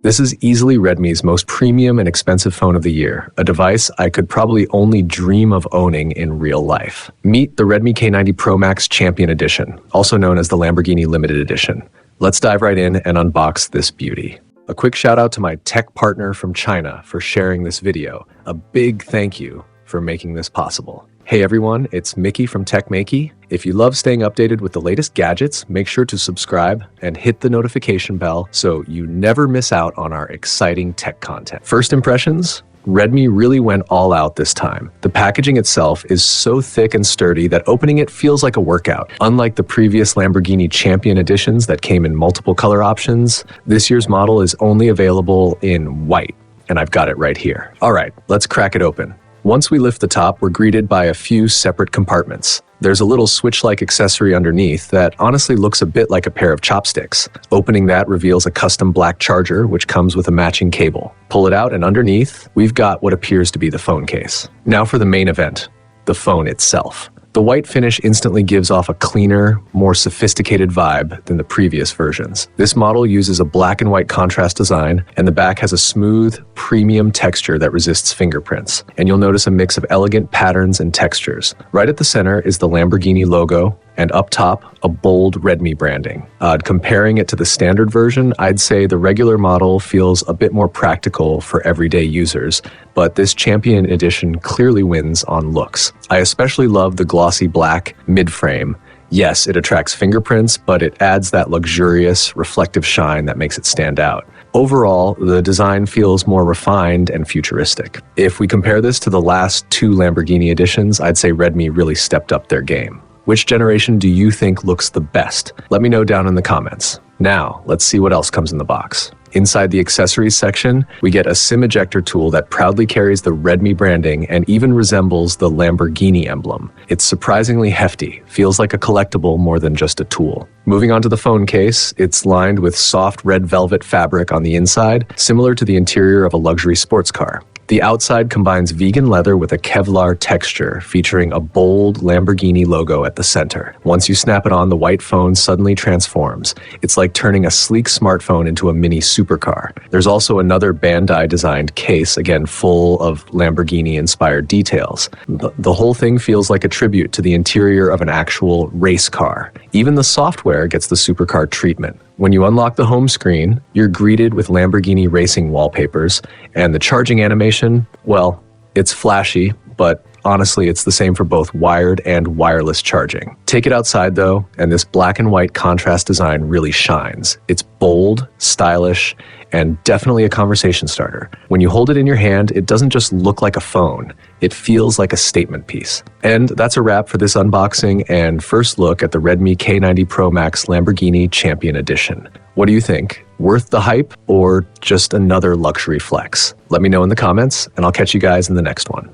This is easily Redmi's most premium and expensive phone of the year, a device I could probably only dream of owning in real life. Meet the Redmi K90 Pro Max Champion Edition, also known as the Lamborghini Limited Edition. Let's dive right in and unbox this beauty. A quick shout out to my tech partner from China for sharing this video. A big thank you for making this possible. Hey everyone, it's Maiky from Maiky. If you love staying updated with the latest gadgets, make sure to subscribe and hit the notification bell so you never miss out on our exciting tech content. First impressions? Redmi really went all out this time. The packaging itself is so thick and sturdy that opening it feels like a workout. Unlike the previous Lamborghini Champion editions that came in multiple color options, this year's model is only available in white, and I've got it right here. All right, let's crack it open. Once we lift the top, we're greeted by a few separate compartments. There's a little switch-like accessory underneath that honestly looks a bit like a pair of chopsticks. Opening that reveals a custom black charger, which comes with a matching cable. Pull it out, and underneath, we've got what appears to be the phone case. Now for the main event, the phone itself. The white finish instantly gives off a cleaner, more sophisticated vibe than the previous versions. This model uses a black and white contrast design, and the back has a smooth, premium texture that resists fingerprints. And you'll notice a mix of elegant patterns and textures. Right at the center is the Lamborghini logo, and up top, a bold Redmi branding. Comparing it to the standard version, I'd say the regular model feels a bit more practical for everyday users, but this Champion Edition clearly wins on looks. I especially love the glossy black mid-frame. Yes, it attracts fingerprints, but it adds that luxurious, reflective shine that makes it stand out. Overall, the design feels more refined and futuristic. If we compare this to the last two Lamborghini editions, I'd say Redmi really stepped up their game. Which generation do you think looks the best? Let me know down in the comments. Now, let's see what else comes in the box. Inside the accessories section, we get a SIM ejector tool that proudly carries the Redmi branding and even resembles the Lamborghini emblem. It's surprisingly hefty, feels like a collectible more than just a tool. Moving on to the phone case, it's lined with soft red velvet fabric on the inside, similar to the interior of a luxury sports car. The outside combines vegan leather with a Kevlar texture, featuring a bold Lamborghini logo at the center. Once you snap it on, the white phone suddenly transforms. It's like turning a sleek smartphone into a mini supercar. There's also another Bandai-designed case, again full of Lamborghini-inspired details. The whole thing feels like a tribute to the interior of an actual race car. Even the software gets the supercar treatment. When you unlock the home screen, you're greeted with Lamborghini racing wallpapers, and the charging animation, well, it's flashy, but honestly, it's the same for both wired and wireless charging. Take it outside though, and this black and white contrast design really shines. It's bold, stylish, and definitely a conversation starter. When you hold it in your hand, it doesn't just look like a phone, it feels like a statement piece. And that's a wrap for this unboxing and first look at the Redmi K90 Pro Max Lamborghini Champion Edition. What do you think? Worth the hype or just another luxury flex? Let me know in the comments, and I'll catch you guys in the next one.